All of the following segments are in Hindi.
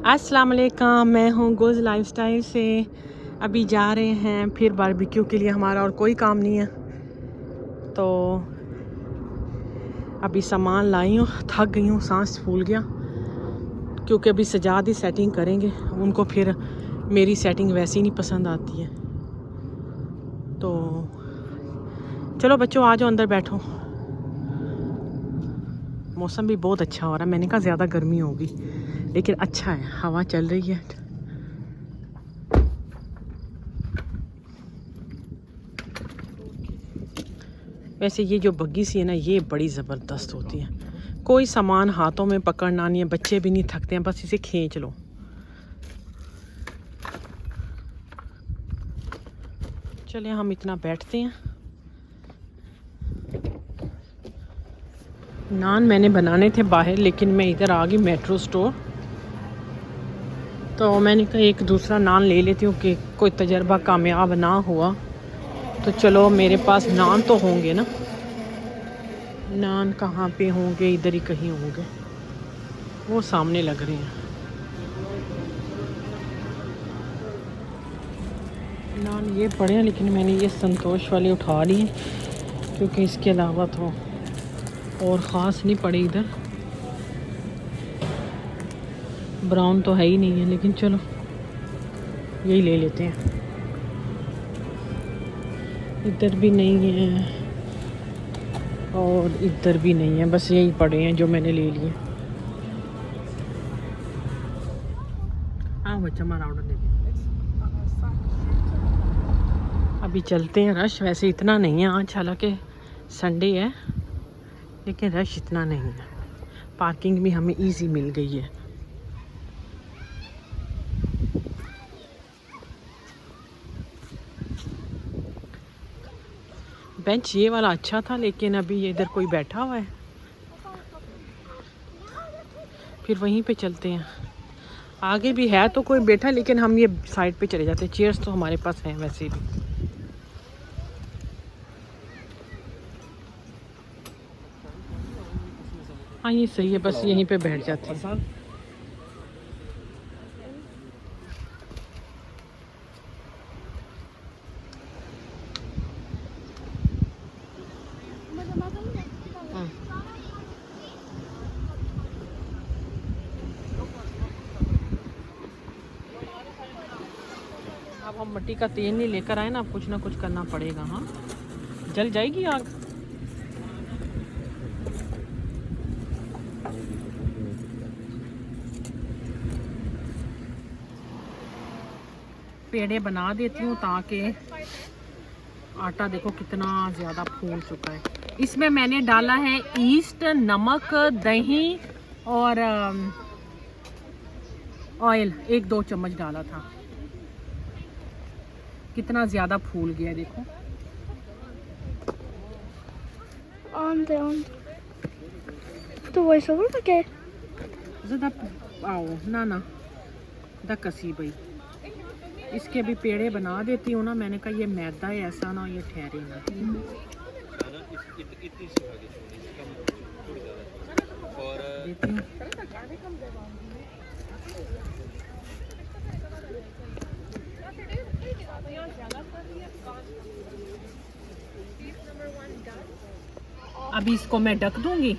अस्सलाम वालेकुम, मैं हूँ गुज लाइफस्टाइल से। अभी जा रहे हैं फिर बारबेक्यू के लिए, हमारा और कोई काम नहीं है। तो अभी सामान लाई हूँ, थक गई हूँ, सांस फूल गया, क्योंकि अभी सजाद ही सेटिंग करेंगे। उनको फिर मेरी सेटिंग वैसी नहीं पसंद आती है। तो चलो बच्चों आ जाओ, अंदर बैठो। मौसम भी बहुत अच्छा हो रहा है। मैंने कहा ज़्यादा गर्मी होगी, लेकिन अच्छा है, हवा चल रही है। वैसे ये जो बग्गी सी है ना, ये बड़ी ज़बरदस्त होती है। कोई सामान हाथों में पकड़ना नहीं है, बच्चे भी नहीं थकते हैं, बस इसे खींच लो। चलिए हम इतना बैठते हैं। नान मैंने बनाने थे बाहर, लेकिन मैं इधर आ गई मेट्रो स्टोर। तो मैंने कहा एक दूसरा नान ले लेती हूँ कि कोई तजर्बा कामयाब ना हुआ तो चलो मेरे पास नान तो होंगे ना। नान कहाँ पे होंगे? इधर ही कहीं होंगे, वो सामने लग रहे हैं नान। ये पड़े हैं, लेकिन मैंने ये संतोष वाले उठा लिए, क्योंकि इसके अलावा तो और ख़ास नहीं पड़े इधर। ब्राउन तो है ही नहीं है, लेकिन चलो यही ले लेते हैं। इधर भी नहीं है और इधर भी नहीं है, बस यही पड़े हैं जो मैंने ले लिए। हाँ बच्चा, हमारा ऑर्डर दे दिया। अभी चलते हैं। रश वैसे इतना नहीं है आज, हालांकि संडे है, लेकिन रश इतना नहीं है। पार्किंग भी हमें इजी मिल गई है। बेंच ये वाला अच्छा था, लेकिन अभी ये इधर कोई बैठा हुआ है, फिर वहीं पे चलते हैं। आगे भी है तो कोई बैठा, लेकिन हम ये साइड पे चले जाते हैं। चेयर्स तो हमारे पास हैं वैसे भी। हाँ ये सही है, बस यहीं पे बैठ जाते हैं। अब हम मिट्टी का तेल नहीं लेकर आए ना, अब कुछ ना कुछ करना पड़ेगा। हाँ जल जाएगी आग। पेड़े बना देती हूँ ताकि आटा देखो कितना ज़्यादा फूल चुका है। इसमें मैंने डाला है ईस्ट, नमक, दही और ऑयल 1-2 चम्मच डाला था। कितना ज़्यादा फूल गया देखो। तो वॉइस ओवर का क्या है? ज़्यादा आओ ना ना दा कसी भाई। इसके भी पेड़े बना देती हूँ ना। मैंने कहा ये मैदा है, ऐसा ना ये ठहरे ना। देती हूँ। अभी इसको मैं ढक दूंगी,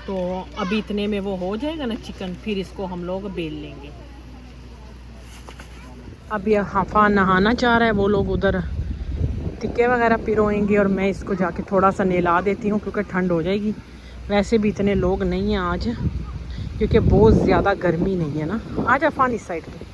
तो अभी इतने में वो हो जाएगा ना चिकन, फिर इसको हम लोग बेल लेंगे। अभी हाफा नहाना चाह रहा है, वो लोग उधर टिक्के वगैरह पिरोएंगे और मैं इसको जाके थोड़ा सा नहला देती हूँ, क्योंकि ठंड हो जाएगी। वैसे भी इतने लोग नहीं हैं आज, क्योंकि बहुत ज़्यादा गर्मी नहीं है ना। आज अफान इस साइड पे।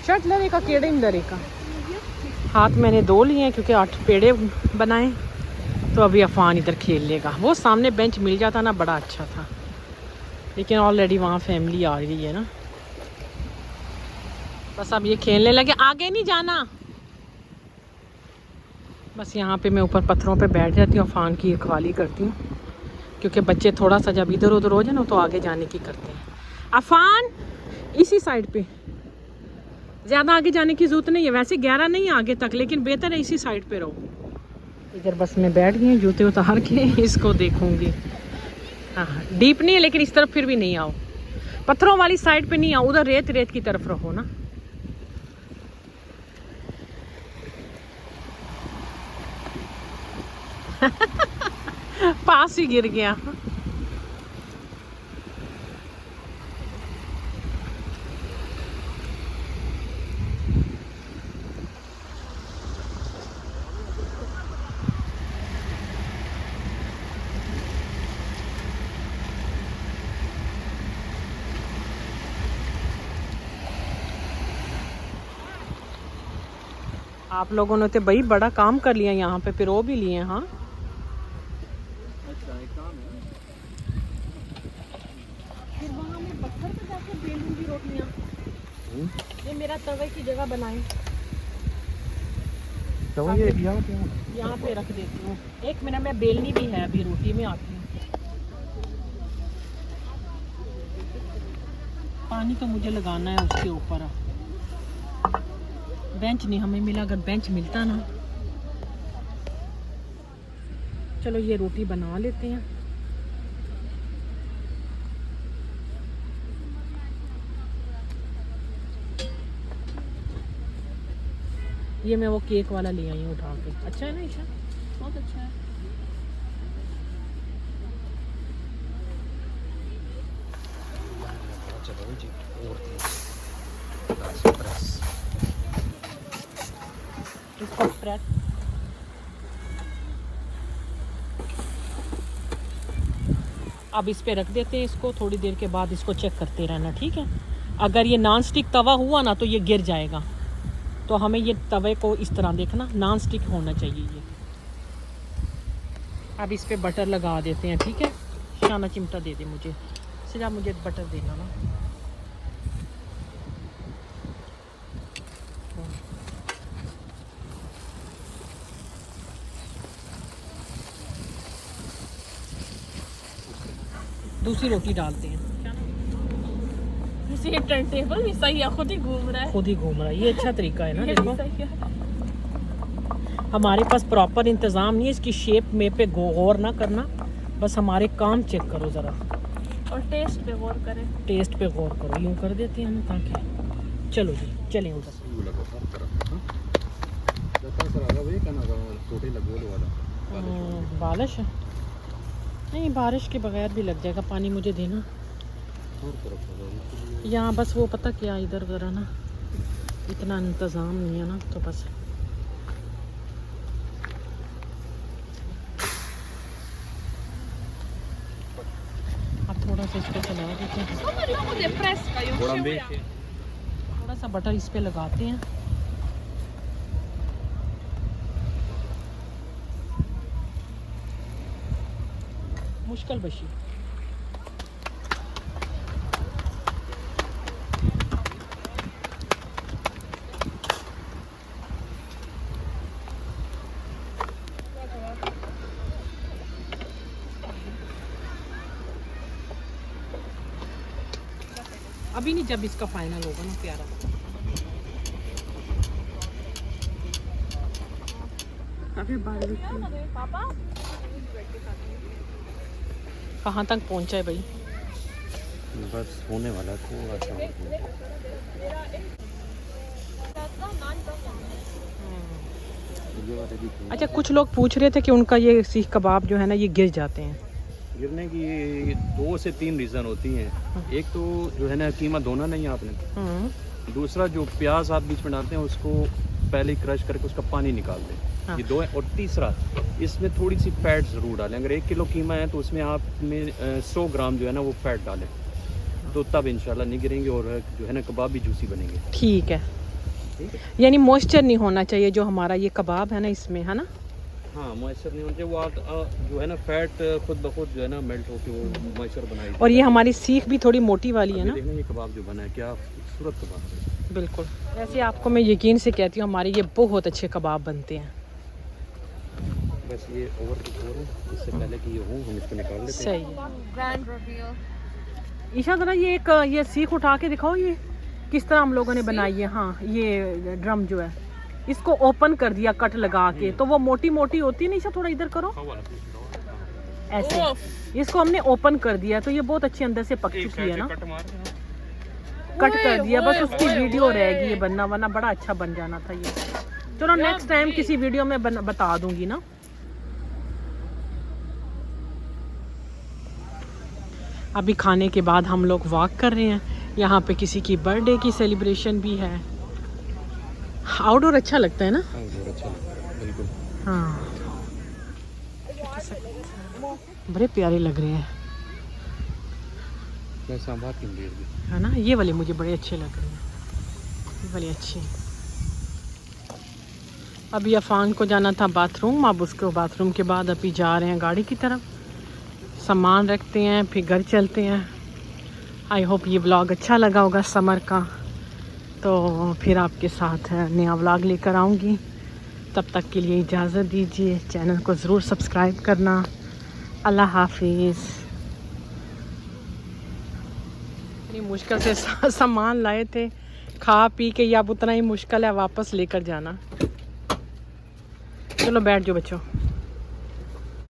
शर्ट लरे का केड़े लरे का हाथ मैंने 2 लिए हैं, क्योंकि 8 पेड़े बनाए। तो अभी अफान इधर खेल लेगा। वो सामने बेंच मिल जाता ना, बड़ा अच्छा था, लेकिन ऑलरेडी वहाँ फैमिली आ रही है ना। बस अब ये खेलने लगे, आगे नहीं जाना। बस यहाँ पे मैं ऊपर पत्थरों पे बैठ जाती हूँ, अफान की रखवाली करती हूँ, क्योंकि बच्चे थोड़ा सा जब इधर उधर हो जाए ना तो आगे जाने की करते हैं। अफान इसी साइड पे ज़्यादा आगे जाने की जरूरत नहीं है, वैसे गहरा नहीं है आगे तक, लेकिन बेहतर है इसी साइड पे रहो। इधर बस में बैठ गई, जूते उतार के इसको देखूंगी। हाँ डीप नहीं है, लेकिन इस तरफ फिर भी नहीं आओ, पत्थरों वाली साइड पे नहीं आओ, उधर रेत रेत की तरफ रहो ना। पास ही गिर गया। आप लोगों ने तो भाई बड़ा काम कर लिया यहाँ पे, पिरो भी लिए। हाँ फिर वहाँ मैं पत्थर पे जाके बेलूंगी रोटियाँ। ये मेरा तवे की जगह बनाए, यहाँ पे रख देती हूँ। एक मिनट में बेलनी भी है, अभी रोटी में आती हूँ। पानी तो मुझे लगाना है उसके ऊपर। बेंच नहीं हमें मिला, अगर बेंच मिलता ना। चलो ये रोटी बना लेते हैं। ये मैं वो केक वाला ले आई हूँ उठा के। अच्छा है ना ईशा? बहुत अच्छा है। इसको प्रेस। अब इस पे रख देते हैं इसको, थोड़ी देर के बाद इसको चेक करते रहना, ठीक है? अगर ये नॉन स्टिक तवा हुआ ना तो ये गिर जाएगा, तो हमें ये तवे को इस तरह देखना, नॉन स्टिक होना चाहिए ये। अब इस पे बटर लगा देते हैं, ठीक है? शाना चिमटा दे दे मुझे, सीधा मुझे बटर देना ना। दूसरी रोटी डालते हैं। ये टर्न टेबल भी सही है, खुद ही घूम रहा है। खुद ही घूम रहा है, ये अच्छा तरीका है ना। ये देखो भी सही है। हमारे पास प्रॉपर इंतज़ाम नहीं है, इसकी शेप में पे गौर ना करना, बस हमारे काम चेक करो ज़रा, और टेस्ट पे गौर करें। टेस्ट पे गौर करो। यूँ कर देते हैं हम ताकि। चलो जी चलें उधर। बारिश नहीं, बारिश के बगैर भी लग जाएगा पानी, मुझे देना। यहाँ बस वो पता क्या, इधर उधर है ना, इतना इंतज़ाम नहीं है ना, तो बस अब थोड़ा सा इस पे चला देते हैं, थोड़ा सा बटर इस पे लगाते हैं। मुश्किल बशी अभी नहीं, जब इसका फाइनल होगा ना प्यारा। अभी पापा कहाँ तक पहुँचा है भाई? बस होने वाला, थोड़ा सा। अच्छा, कुछ लोग पूछ रहे थे कि उनका ये सीख कबाब जो है ना, ये गिर जाते हैं। गिरने की 2 से 3 रीज़न होती हैं। एक तो जो है ना, कीमा धोना नहीं है आपने। दूसरा, जो प्याज आप बीच में डालते हैं उसको पहले ही क्रश करके उसका पानी निकाल दें। हाँ। ये 2 है। और तीसरा, इसमें थोड़ी सी फैट ज़रूर डालें। अगर 1 किलो कीमा है तो उसमें आप में 100 ग्राम जो है ना वो फैट डालें, तो तब इंशाल्लाह नहीं गिरेंगे और जो है ना कबाब भी जूसी बनेंगे। ठीक है, यानी मॉइस्चर नहीं होना चाहिए जो हमारा ये कबाब है ना इसमें, है ना? हाँ, मॉइस्चर नहीं होना चाहिए। वो आप जो है ना फैट खुद ब खुद जो है ना मेल्ट होकर वो मॉइस्चर बनाएगी। और ये हमारी सीख भी थोड़ी मोटी वाली है ना। देखना ये कबाब जो बना है क्या खूबसूरत कबाब है। बिल्कुल, वैसे आपको मैं यकीन से कहती हूँ हमारे ये बहुत अच्छे कबाब बनते हैं। बस ये ओवर कुक हो रहा है, इससे पहले कि ये हो हम इसको निकाल लेते हैं। सही है। ईशा जरा ये एक ये सीख उठा के दिखाओ, ये किस तरह हम लोगों ने बनाई है। हाँ, ये ड्रम जो है इसको ओपन कर दिया कट लगा के, तो वो मोटी मोटी होती है नहीं, थोड़ा इधर करो ऐसे, इसको हमने ओपन कर दिया तो ये बहुत अच्छी अंदर से पक चुकी है ना। कट कर दिया, बस उसकी वीडियो रहेगी ये बनना, वरना बड़ा अच्छा बन जाना था ये। चलो नेक्स्ट टाइम किसी वीडियो में बता दूंगी ना। अभी खाने के बाद हम लोग वॉक कर रहे हैं, यहाँ पे किसी की बर्थडे की सेलिब्रेशन भी है। आउटडोर अच्छा लगता है ना। बिल्कुल। हाँ, बड़े प्यारे लग रहे हैं है ना। ये वाले मुझे बड़े अच्छे लग रहे हैं, ये वाले अच्छे। अभी अफान को जाना था बाथरूम, अब उसको बाथरूम के बाद अभी जा रहे हैं गाड़ी की तरफ, सामान रखते हैं फिर घर चलते हैं। आई होप ये व्लॉग अच्छा लगा होगा समर का, तो फिर आपके साथ नया व्लॉग लेकर आऊँगी। तब तक के लिए इजाज़त दीजिए, चैनल को ज़रूर सब्सक्राइब करना। अल्लाह हाफिज़। इतनी मुश्किल से सामान लाए थे, खा पी के अब उतना ही मुश्किल है वापस लेकर जाना। चलो बैठ जाओ बच्चों।